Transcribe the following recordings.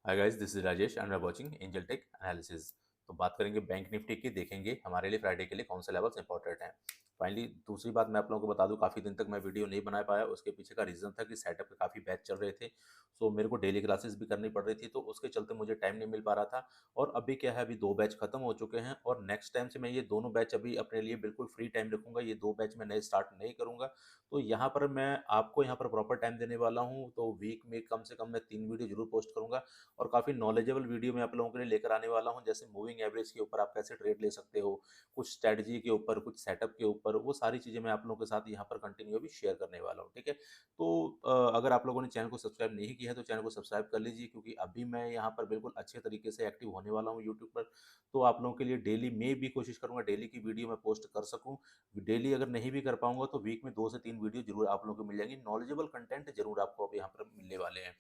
Hi guys, this is Rajesh and I watching angel tech analysis. तो बात करेंगे bank Nifty की, देखेंगे हमारे लिए फ्राइडे के लिए कौन से लेवल्स इंपॉर्टेंट हैं। फाइनली दूसरी बात मैं आप लोगों को बता दूं, काफ़ी दिन तक मैं वीडियो नहीं बना पाया। उसके पीछे का रीज़न था कि सेटअप के काफ़ी बैच चल रहे थे, सो मेरे को डेली क्लासेस भी करनी पड़ रही थी, तो उसके चलते मुझे टाइम नहीं मिल पा रहा था। और अभी क्या है, अभी 2 बैच खत्म हो चुके हैं और नेक्स्ट टाइम से मैं ये दोनों बैच अभी अपने लिए बिल्कुल फ्री टाइम रखूंगा। ये 2 बैच मैं नए स्टार्ट नहीं करूंगा। तो यहाँ पर मैं आपको यहाँ पर प्रॉपर टाइम देने वाला हूँ, तो वीक में कम से कम मैं 3 वीडियो जरूर पोस्ट करूंगा। और काफ़ी नॉलेजेबल वीडियो मैं आप लोगों के लिए लेकर आने वाला हूं, जैसे मूविंग एवरेज के ऊपर आप कैसे ट्रेड ले सकते हो, कुछ स्ट्रैटेजी के ऊपर, कुछ सेटअप के ऊपर, वो सारी चीज़ें मैं आप लोगों के साथ यहाँ पर कंटिन्यू अभी शेयर करने वाला हूँ। ठीक है, तो अगर आप लोगों ने चैनल को सब्सक्राइब नहीं किया है तो चैनल को सब्सक्राइब कर लीजिए, क्योंकि अभी मैं यहाँ पर बिल्कुल अच्छे तरीके से एक्टिव होने वाला हूँ यूट्यूब पर। तो आप लोगों के लिए डेली मैं भी कोशिश करूंगा डेली की वीडियो मैं पोस्ट कर सकूं। डेली अगर नहीं भी कर पाऊंगा तो वीक में 2 से 3 वीडियो जरूर आप लोगों को मिल जाएंगी, नॉलेजेबल कंटेंट जरूर आपको अब यहाँ पर मिलने वाले हैं।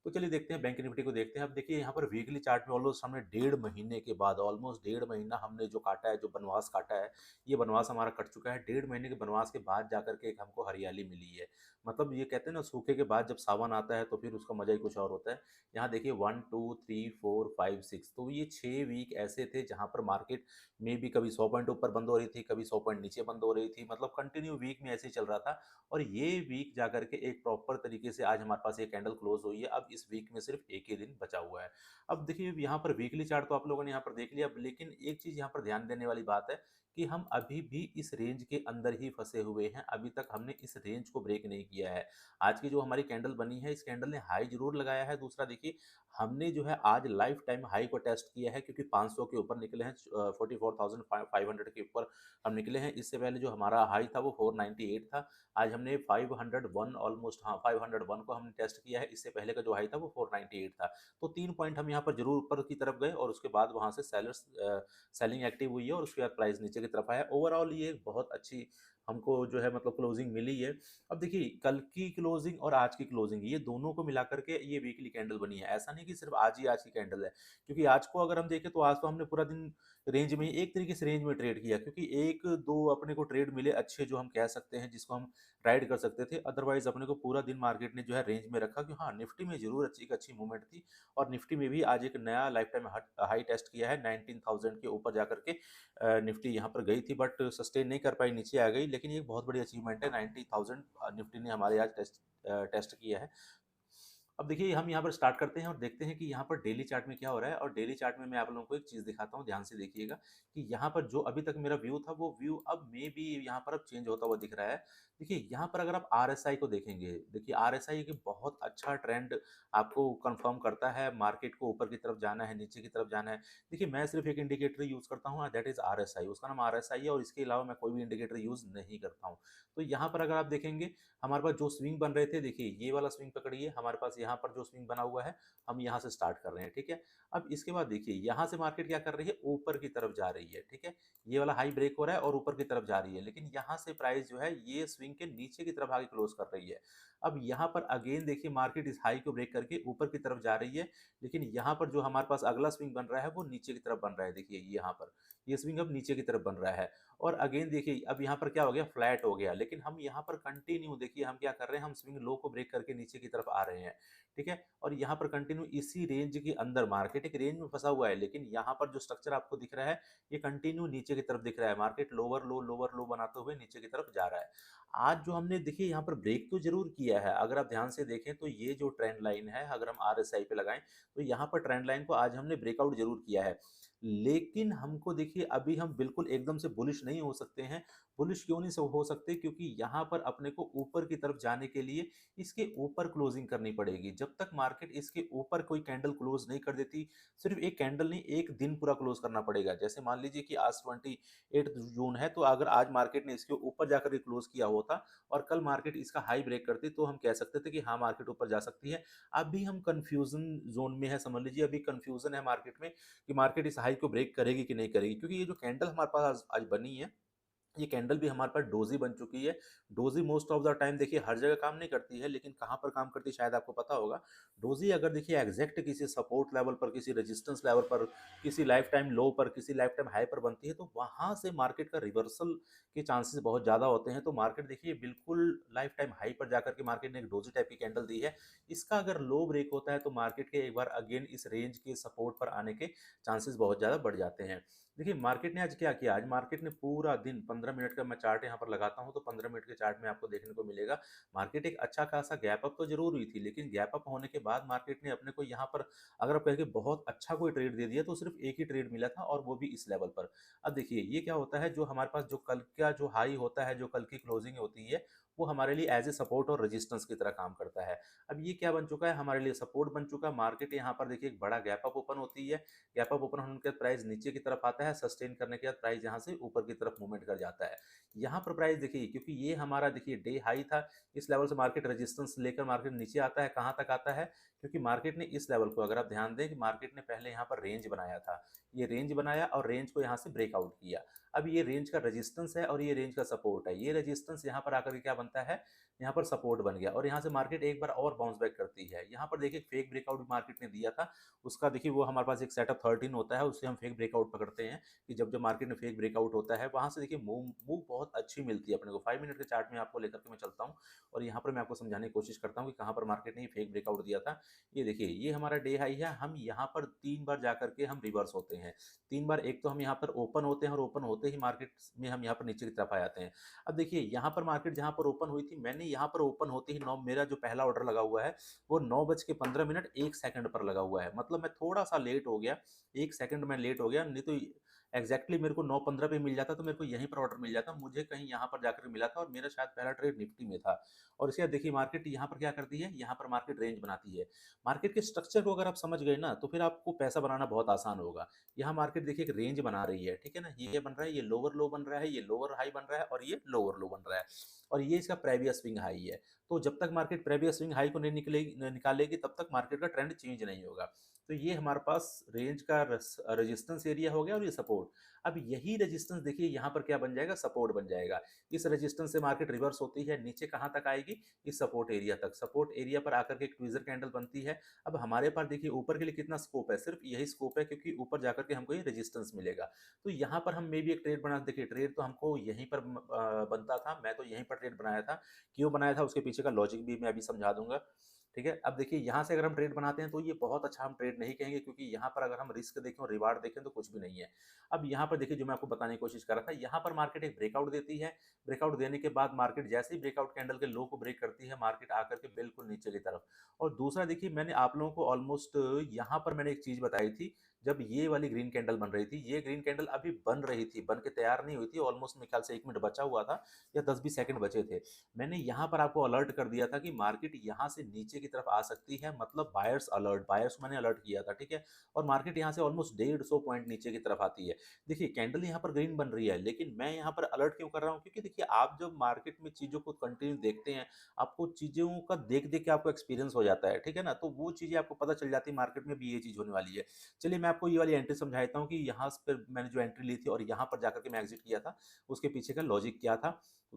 तो चलिए देखते हैं बैंक निफ्टी को, देखते हैं। अब देखिए यहाँ पर वीकली चार्ट में ऑलमोस्ट हमने 1.5 महीने के बाद, ऑलमोस्ट 1.5 महीना हमने जो काटा है, जो बनवास काटा है, ये बनवास हमारा कट चुका है। 1.5 महीने के बनवास के बाद जाकर के एक हमको हरियाली मिली है। मतलब ये कहते हैं ना, सूखे के बाद जब सावन आता है तो फिर उसका मजा ही कुछ और होता है। यहाँ देखिए 1 2 3 4 5 6, तो ये 6 वीक ऐसे थे जहां पर मार्केट में भी कभी 100 पॉइंट ऊपर बंद हो रही थी, कभी 100 पॉइंट नीचे बंद हो रही थी। मतलब कंटिन्यू वीक में ऐसे ही चल रहा था। और ये वीक जाकर के एक प्रॉपर तरीके से आज हमारे पास ये कैंडल क्लोज हुई है। अब इस वीक में सिर्फ एक ही दिन बचा हुआ है। अब देखिए यहाँ पर वीकली चार्ट तो आप लोगों ने यहाँ पर देख लिया, अब लेकिन एक चीज यहाँ पर ध्यान देने वाली बात है कि हम अभी भी इस रेंज के अंदर ही फंसे हुए हैं। अभी तक हमने इस रेंज को ब्रेक नहीं किया है। आज की जो हमारी कैंडल बनी है, इस कैंडल ने हाई जरूर लगाया है। दूसरा देखिए, हमने जो है आज लाइफ टाइम हाई को टेस्ट किया है, क्योंकि 500 के ऊपर निकले हैं, 44,500 के ऊपर हम निकले हैं। इससे पहले जो हमारा हाई था वो 498 था। आज हमने 501, ऑलमोस्ट, हाँ, 501 को हमने टेस्ट किया है। इससे पहले का जो हाई था वो 498 था। तो 3 पॉइंट हम यहाँ पर जरूर ऊपर की तरफ गए और उसके बाद वहां से सेलर्स सेलिंग एक्टिव हुई है और उसके बाद प्राइस नीचे की तरफ आया। ओवरऑल ये बहुत अच्छी हमको जो है मतलब क्लोजिंग मिली है। अब देखिए, कल की क्लोजिंग और आज की क्लोजिंग, ये दोनों को मिलाकर के ये वीकली कैंडल बनी है। ऐसा नहीं कि सिर्फ आज ही आज की कैंडल है, क्योंकि आज को अगर हम देखें तो आज तो हमने पूरा दिन रेंज में, एक तरीके से रेंज में ट्रेड किया, क्योंकि एक दो अपने को ट्रेड मिले अच्छे, जो हम कह सकते हैं, जिसको हम राइड कर सकते थे। अदरवाइज अपने को पूरा दिन मार्केट ने जो है रेंज में रखा। कि हाँ, निफ्टी में जरूर एक अच्छी मूवमेंट थी। और निफ्टी में भी आज एक नया लाइफ टाइम हाई टेस्ट किया है, 19,000 के ऊपर जाकर के निफ्टी यहाँ पर गई थी, बट सस्टेन नहीं कर पाई, नीचे आ गई। लेकिन ये एक बहुत बड़ी अचीवमेंट है, 90,000 निफ्टी ने हमारे आज टेस्ट किया है। अब देखिए, हम यहाँ पर स्टार्ट करते हैं और देखते हैं कि यहाँ पर डेली चार्ट में क्या हो रहा है। और डेली चार्ट में मैं आप लोगों को एक चीज़ दिखाता हूँ, ध्यान से देखिएगा कि यहाँ पर जो अभी तक मेरा व्यू था, वो व्यू अब मे बी यहाँ पर अब चेंज होता हुआ दिख रहा है। देखिए यहाँ पर अगर आप आरएसआई को देखेंगे, देखिए आरएसआई की बहुत अच्छा ट्रेंड आपको कंफर्म करता है। मार्केट को ऊपर की तरफ जाना है, नीचे की तरफ जाना है। देखिए मैं सिर्फ एक इंडिकेटर यूज करता हूँ, दैट इज आरएसआई, उसका नाम आरएसआई है, और इसके अलावा मैं कोई भी इंडिकेटर यूज नहीं करता हूँ। तो यहाँ पर अगर आप देखेंगे, हमारे पास जो स्विंग बन रहे थे, देखिए ये वाला स्विंग पकड़िए, हमारे पास यहाँ पर जो स्विंग बना हुआ है, हम यहाँ से स्टार्ट कर रहे हैं। ठीक है, अब इसके बाद देखिए यहाँ से मार्केट क्या कर रही है, ऊपर की तरफ जा रही है। ठीक है, ये वाला हाई ब्रेक हो रहा है और ऊपर की तरफ जा रही है, लेकिन यहाँ से प्राइस जो है ये स्विंग के नीचे की तरफ आगे क्लोज कर रही है। अब यहाँ पर अगेन देखिए, मार्केट इस हाई को ब्रेक करके ऊपर की तरफ जा रही है, लेकिन यहाँ पर जो हमारे पास अगला स्विंग बन रहा है वो नीचे की तरफ बन रहा है। देखिए यहाँ पर ये स्विंग अब नीचे की तरफ बन रहा है। और अगेन देखिए, अब यहाँ पर क्या हो गया, फ्लैट हो गया। लेकिन हम यहाँ पर कंटिन्यू देखिए हम क्या कर रहे हैं, हम स्विंग लो को ब्रेक करके नीचे की तरफ आ रहे हैं। ठीक है, और यहाँ पर कंटिन्यू इसी रेंज के अंदर, मार्केट एक रेंज में फंसा हुआ है, लेकिन यहाँ पर जो स्ट्रक्चर आपको दिख रहा है, ये कंटिन्यू नीचे की तरफ दिख रहा है। मार्केट लोअर लो बनाते हुए नीचे की तरफ जा रहा है। आज जो हमने देखिए यहाँ पर ब्रेक तो जरूर किया है, अगर आप ध्यान से देखें तो ये जो ट्रेंड लाइन है, अगर हम आरएसआई पे लगाएं तो यहाँ पर ट्रेंड लाइन को आज हमने ब्रेकआउट जरूर किया है। लेकिन हमको देखिए, अभी हम बिल्कुल एकदम से बुलिश नहीं हो सकते हैं। बुलिश क्यों नहीं हो सकते, क्योंकि यहाँ पर अपने को ऊपर की तरफ जाने के लिए इसके ऊपर क्लोजिंग करनी पड़ेगी। जब तक मार्केट इसके ऊपर कोई कैंडल क्लोज नहीं कर देती, सिर्फ एक कैंडल नहीं, एक दिन पूरा क्लोज करना पड़ेगा। जैसे मान लीजिए कि आज 28 जून है, तो अगर आज मार्केट ने इसके ऊपर जाकर के क्लोज किया होता और कल मार्केट इसका हाई ब्रेक करती, तो हम कह सकते थे कि हाँ, मार्केट ऊपर जा सकती है। अभी हम कंफ्यूजन जोन में है, समझ लीजिए अभी कंफ्यूजन है मार्केट में कि मार्केट इस हाई को ब्रेक करेगी कि नहीं करेगी, क्योंकि ये जो कैंडल हमारे पास आज बनी है, ये कैंडल भी हमारे पास डोजी बन चुकी है। Doji most of the time देखिए हर जगह काम नहीं करती है, लेकिन कहाँ पर काम करती है शायद आपको पता होगा। डोजी अगर देखिए एग्जैक्ट किसी सपोर्ट लेवल पर, किसी रेजिस्टेंस लेवल पर, किसी लाइफ टाइम लो पर, किसी लाइफ टाइम हाई पर बनती है, तो वहाँ से मार्केट का रिवर्सल के चांसेस बहुत ज़्यादा होते हैं। तो मार्केट देखिए बिल्कुल लाइफ टाइम हाई पर जाकर के मार्केट ने एक डोजी टाइप की कैंडल दी है। इसका अगर लो ब्रेक होता है तो मार्केट के एक बार अगेन इस रेंज के सपोर्ट पर आने के चांसेस बहुत ज़्यादा बढ़ जाते हैं। देखिए मार्केट ने आज क्या किया, आज मार्केट ने पूरा दिन 15 मिनट का मैं चार्ट यहाँ पर लगाता हूँ तो 15 मिनट के चार्ट में आपको देखने को मिलेगा मार्केट एक अच्छा खासा गैप अप तो जरूर हुई थी, लेकिन गैप अप होने के बाद मार्केट ने अपने को यहाँ पर अगर आप कहेंगे बहुत अच्छा कोई ट्रेड दे दिया तो सिर्फ एक ही ट्रेड मिला था और वो भी इस लेवल पर। अब देखिए ये क्या होता है, जो हमारे पास जो कल का जो हाई होता है, जो कल की क्लोजिंग होती है, वो हमारे लिए एज ए सपोर्ट और रेजिस्टेंस की तरह काम करता है। अब ये क्या बन चुका है, हमारे लिए सपोर्ट बन चुका है। मार्केट यहाँ पर देखिए एक बड़ा गैप अप ओपन होती है, गैप अप ओपन होने के बाद प्राइस नीचे की तरफ आता है, सस्टेन करने के बाद प्राइस यहाँ से ऊपर की तरफ मूवमेंट कर जाता है। यहाँ पर प्राइस देखिए क्योंकि ये हमारा देखिए डे हाई था, इस लेवल से मार्केट रेजिस्टेंस लेकर मार्केट नीचे आता है, कहाँ तक आता है, क्योंकि मार्केट ने इस लेवल को अगर आप ध्यान दें कि मार्केट ने पहले यहाँ पर रेंज बनाया था, ये रेंज बनाया और रेंज को यहाँ से ब्रेकआउट किया। अब ये रेंज का रेजिस्टेंस है और ये रेंज का सपोर्ट है, ये रेजिस्टेंस यहाँ पर आकर के क्या बनता है, यहाँ पर सपोर्ट बन गया और यहाँ से मार्केट एक बार और बाउंस बैक करती है। यहाँ पर देखिए फेक ब्रेकआउट भी मार्केट ने दिया था, उसका देखिए वो हमारे पास एक सेटअप 13 होता है, उससे हम फेक ब्रेकआउट पकड़ते हैं कि जब जब मार्केट में फेक ब्रेकआउट होता है वहां से देखिए मूव मूव बहुत अच्छी मिलती है अपने को। 5 मिनट के चार्ट में आपको लेकर के मैं चलता हूँ और यहाँ पर मैं आपको समझाने की कोशिश करता हूँ कि कहाँ पर मार्केट ने ये फेक ब्रेकआउट दिया था। ये देखिए ये हमारा डे हाई है, हम यहाँ पर 3 बार जाकर के हम रिवर्स होते हैं। 3 बार, एक तो हम यहाँ पर ओपन होते हैं और ओपन होते ही मार्केट में हम यहाँ पर नीचे की तरफ आ जाते हैं। अब देखिए यहाँ पर मार्केट जहाँ पर ओपन हुई थी, मैंने यहाँ पर ओपन होते ही नौ मेरा जो पहला ऑर्डर लगा हुआ है वो 9:15 1 सेकंड पर लगा हुआ है, मतलब मैं थोड़ा सा लेट हो गया, 1 सेकंड में लेट हो गया, नहीं तो एग्जैक्टली मेरे को 9:15 पे मिल जाता तो मेरे को यहीं पर ऑर्डर मिल जाता, मुझे कहीं यहाँ पर जाकर मिला था और मेरा शायद पहला ट्रेड निफ्टी में था। और इसके बाद देखिए मार्केट यहाँ पर क्या करती है, यहाँ पर मार्केट रेंज बनाती है। मार्केट के स्ट्रक्चर को अगर आप समझ गए ना तो फिर आपको पैसा बनाना बहुत आसान होगा। यहाँ मार्केट देखिए एक रेंज बना रही है, ठीक है ना, ये बन रहा है, ये लोअर लो बन रहा है, ये लोअर हाई बन रहा है और ये लोअर लो बन रहा है और ये इसका प्रेवियस स्विंग हाई है। तो जब तक मार्केट प्रेवियस स्विंग हाई को नहीं निकालेगी तब तक मार्केट का ट्रेंड चेंज नहीं होगा। तो ये हमारे पास रेंज का रेजिस्टेंस एरिया हो गया और ये सपोर्ट। अब यही रेजिस्टेंस देखिए यहाँ पर क्या बन जाएगा, सपोर्ट बन जाएगा। इस रेजिस्टेंस से मार्केट रिवर्स होती है, नीचे कहाँ तक आएगी, इस सपोर्ट एरिया तक। सपोर्ट एरिया पर आकर के एक ट्वीजर कैंडल बनती है। अब हमारे पास देखिए ऊपर के लिए कितना स्कोप है, सिर्फ यही स्कोप है क्योंकि ऊपर जाकर के हमको ये रेजिस्टेंस मिलेगा। तो यहाँ पर हम मे भी एक ट्रेड बना, देखिए ट्रेड तो हमको यहीं पर बनता था, मैं तो यहीं पर ट्रेड बनाया था। क्यों बनाया था उसके पीछे का लॉजिक भी मैं अभी समझा दूंगा। ठीक है, अब देखिए यहाँ से अगर हम ट्रेड बनाते हैं तो ये बहुत अच्छा हम ट्रेड नहीं कहेंगे, क्योंकि यहाँ पर अगर हम रिस्क देखें और रिवार्ड देखें तो कुछ भी नहीं है। अब यहाँ पर देखिए जो मैं आपको बताने की कोशिश कर रहा था, यहाँ पर मार्केट एक ब्रेकआउट देती है। ब्रेकआउट देने के बाद मार्केट जैसे ही ब्रेकआउट कैंडल के लो को ब्रेक करती है, मार्केट आकर के बिल्कुल नीचे की तरफ। और दूसरा देखिए मैंने आप लोगों को ऑलमोस्ट यहाँ पर मैंने एक चीज बताई थी, जब ये वाली ग्रीन कैंडल बन रही थी, ये ग्रीन कैंडल अभी बन रही थी, बन के तैयार नहीं हुई थी, ऑलमोस्ट मेरे ख्याल से 1 मिनट बचा हुआ था या 10-20 सेकंड बचे थे। मैंने यहाँ पर आपको अलर्ट कर दिया था कि मार्केट यहाँ से नीचे की तरफ आ सकती है, मतलब बायर्स अलर्ट, बायर्स मैंने अलर्ट किया था, ठीक है। और मार्केट यहाँ से ऑलमोस्ट 150 पॉइंट नीचे की तरफ आती है। देखिए कैंडल यहाँ पर ग्रीन बन रही है, लेकिन मैं यहाँ पर अलर्ट क्यों कर रहा हूँ, क्योंकि देखिए आप जब मार्केट में चीजों को कंटिन्यू देखते हैं, आपको चीजों का देख देख के आपको एक्सपीरियंस हो जाता है, ठीक है ना, तो वो चीजें आपको पता चल जाती है मार्केट में भी ये चीज होने वाली है। चलिए मैं आपको ये वाली एंट्री समझाता हूँ कि यहाँ पर मैंने जो एंट्री ली थी और यहाँ पर जाकर के मैं एग्जिट किया था, उसके पीछे का लॉजिक क्या था।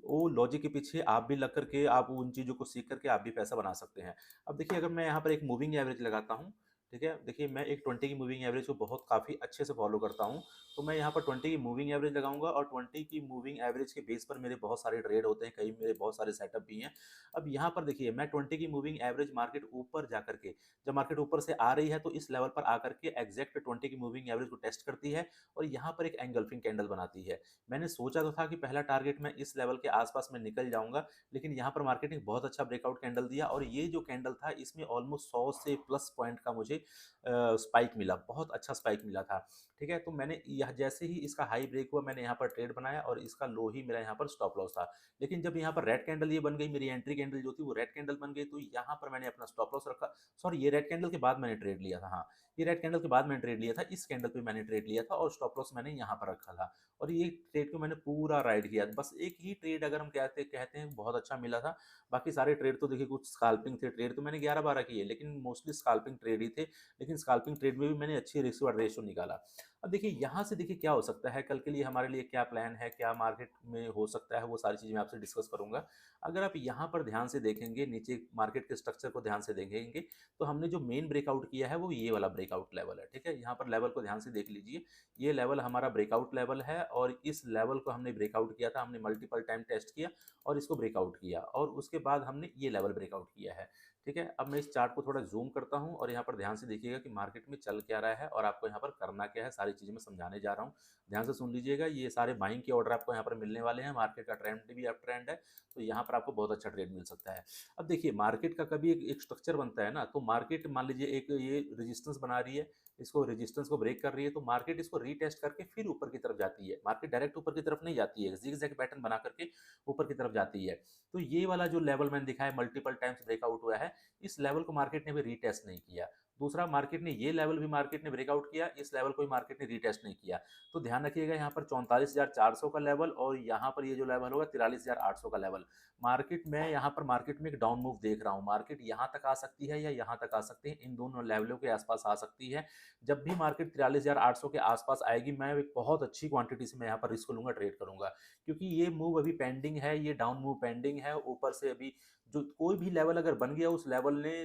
वो लॉजिक के पीछे आप भी लग करके आप उन चीज़ों को सीख करके आप भी पैसा बना सकते हैं। अब देखिए अगर मैं यहाँ पर एक मूविंग एवरेज लगाता हूँ, ठीक है, देखिए मैं एक 20 की मूविंग एवरेज को बहुत काफ़ी अच्छे से फॉलो करता हूँ। तो मैं यहाँ पर 20 की मूविंग एवरेज लगाऊंगा और 20 की मूविंग एवरेज के बेस पर मेरे बहुत सारे ट्रेड होते हैं, कई मेरे बहुत सारे सेटअप भी हैं। अब यहाँ पर देखिए मैं 20 की मूविंग एवरेज मार्केट ऊपर जा करके, जब मार्केट ऊपर से आ रही है तो इस लेवल पर आकर के एग्जैक्ट 20 की मूविंग एवरेज को टेस्ट करती है और यहाँ पर एक एंगल्फिंग कैंडल बनाती है। मैंने सोचा तो था कि पहला टारगेट मैं इस लेवल के आसपास में निकल जाऊंगा, लेकिन यहाँ पर मार्केट ने बहुत अच्छा ब्रेकआउट कैंडल दिया और ये जो कैंडल था इसमें ऑलमोस्ट 100 से प्लस पॉइंट का मुझे स्पाइक मिला, बहुत अच्छा स्पाइक मिला था। ठीक है, तो मैंने यह जैसे ही इसका हाई ब्रेक हुआ मैंने यहाँ पर ट्रेड बनाया और इसका लो ही मेरा यहाँ पर स्टॉप लॉस था। लेकिन जब यहाँ पर रेड कैंडल ये बन गई, मेरी एंट्री कैंडल जो थी वो रेड कैंडल बन गई, तो यहाँ पर मैंने अपना स्टॉप लॉस रखा। सॉरी, ये रेड कैंडल के बाद मैंने ट्रेड लिया था, हाँ, ये रेड कैंडल के बाद मैंने ट्रेड लिया था, इस कैंडल पे मैंने ट्रेड लिया था और स्टॉप लॉस मैंने यहाँ पर रखा था और ये ट्रेड को मैंने पूरा राइड किया। बस एक ही ट्रेड अगर हम कहते कहते हैं बहुत अच्छा मिला था, बाकी सारे ट्रेड तो देखिए कुछ स्काल्पिंग थे, ट्रेड तो मैंने 11-12 किए लेकिन मोस्टली स्काल्पिंग ट्रेड ही थे, लेकिन स्काल्पिंग ट्रेड में भी मैंने अच्छी रिस्क रिवार्ड रेशियो निकाला। अब देखिए यहाँ से देखिए क्या हो सकता है, कल के लिए हमारे लिए क्या प्लान है, क्या मार्केट में हो सकता है, वो सारी चीज़ें मैं आपसे डिस्कस करूँगा। अगर आप यहाँ पर ध्यान से देखेंगे, नीचे मार्केट के स्ट्रक्चर को ध्यान से देखेंगे, तो हमने जो मेन ब्रेकआउट किया है वो ये वाला ब्रेकआउट लेवल है, ठीक है? यहाँ पर लेवल को ध्यान से देख लीजिए, ये लेवल हमारा ब्रेकआउट लेवल है और इस लेवल को हमने ब्रेकआउट किया था, हमने मल्टीपल टाइम टेस्ट किया और इसको ब्रेकआउट किया और उसके बाद हमने ये लेवल ब्रेकआउट किया है, ठीक है? अब मैं इस चार्ट को थोड़ा ज़ूम करता हूँ और यहाँ पर ध्यान से देखिएगा कि मार्केट में चल क्या रहा है और आपको यहाँ पर करना क्या है, सारी चीज़ें मैं समझाने जा रहा हूँ। ध्यान से सुन लीजिएगा, ये सारे बाइंग के ऑर्डर आपको यहाँ पर मिलने वाले हैं, मार्केट का ट्रेंड भी अप ट्रेंड है, तो यहाँ पर आपको बहुत अच्छा ट्रेड मिल सकता है। अब देखिए मार्केट का कभी एक स्ट्रक्चर बनता है ना, तो मार्केट मान लीजिए एक ये रेजिस्टेंस बना रही है, इसको रेजिस्टेंस को ब्रेक कर रही है, तो मार्केट इसको रीटेस्ट करके फिर ऊपर की तरफ जाती है। मार्केट डायरेक्ट ऊपर की तरफ नहीं जाती है, ज़िगज़ैग पैटर्न बना करके ऊपर की तरफ जाती है। तो ये वाला जो लेवल मैंने दिखाया मल्टीपल टाइम्स ब्रेकआउट हुआ है, इस लेवल को मार्केट ने अभी रीटेस्ट नहीं किया। दूसरा मार्केट ने ये लेवल भी मार्केट ने ब्रेकआउट किया, इस लेवल को भी मार्केट ने रीटेस्ट नहीं किया। तो ध्यान रखिएगा यहाँ पर 44,400 का लेवल और यहाँ पर ये जो लेवल होगा 43,800 का लेवल। मार्केट में यहाँ पर मार्केट में एक डाउन मूव देख रहा हूँ, मार्केट यहाँ तक आ सकती है या यहाँ तक आ सकती है, इन दोनों लेवलों के आसपास आ सकती है। जब भी मार्केट 43,800 के आसपास आएगी, मैं एक बहुत अच्छी क्वांटिटी से मैं यहाँ पर रिस्क लूंगा, ट्रेड करूंगा, क्योंकि ये मूव अभी पेंडिंग है, ये डाउन मूव पेंडिंग है। ऊपर से अभी जो कोई भी लेवल अगर बन गया, उस लेवल ने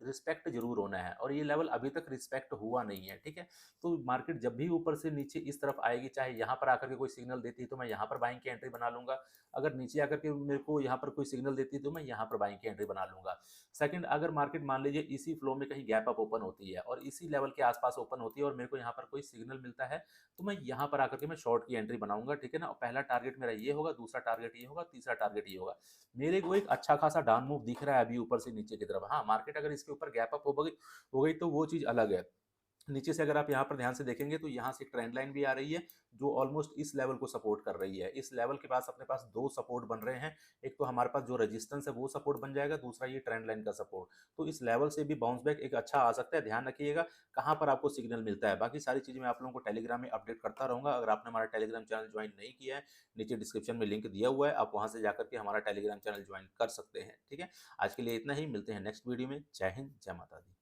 रिस्पेक्ट जरूर होना है और ये लेवल अभी तक रिस्पेक्ट हुआ नहीं है, ठीक है? तो मार्केट जब भी ऊपर से नीचे इस तरफ आएगी, चाहे यहाँ पर आकर के कोई सिग्नल देती है तो मैं यहाँ पर बाइंग की एंट्री बना लूंगा, अगर नीचे आकर के मेरे को यहाँ पर कोई सिग्नल देती है तो मैं यहाँ पर बाइंग की एंट्री बना लूंगा। सेकंड, अगर मार्केट मान लीजिए इसी फ्लो में कहीं गैप अप ओपन होती है और इसी लेवल के आसपास ओपन होती है और मेरे को यहाँ पर कोई सिग्नल मिलता है, तो मैं यहाँ पर आकर के मैं शॉर्ट की एंट्री बनाऊंगा, ठीक है ना? और पहला टारगेट मेरा ये होगा, दूसरा टारगेट ये होगा, तीसरा टारगेट ये होगा। मेरे को एक अच्छा खासा डाउन मूव दिख रहा है अभी ऊपर से नीचे की तरफ। हाँ, मार्केट अगर इसके ऊपर गैप अप हो गई तो वो चीज़ अलग है। नीचे से अगर आप यहाँ पर ध्यान से देखेंगे तो यहाँ से एक ट्रेंड लाइन भी आ रही है जो ऑलमोस्ट इस लेवल को सपोर्ट कर रही है। इस लेवल के पास अपने पास दो सपोर्ट बन रहे हैं, एक तो हमारे पास जो रेजिस्टेंस है वो सपोर्ट बन जाएगा, दूसरा ये ट्रेंड लाइन का सपोर्ट। तो इस लेवल से भी बाउंस बैक एक अच्छा आ सकता है, ध्यान रखिएगा कहाँ पर आपको सिग्नल मिलता है। बाकी सारी चीज़ें मैं आप लोगों को टेलीग्राम में अपडेट करता रहूँगा। अगर आपने हमारा टेलीग्राम चैनल ज्वाइन नहीं किया है, नीचे डिस्क्रिप्शन में लिंक दिया हुआ है, आप वहाँ से जाकर के हमारा टेलीग्राम चैनल ज्वाइन कर सकते हैं, ठीक है? आज के लिए इतना ही, मिलते हैं नेक्स्ट वीडियो में। जय हिंद, जय माता दी।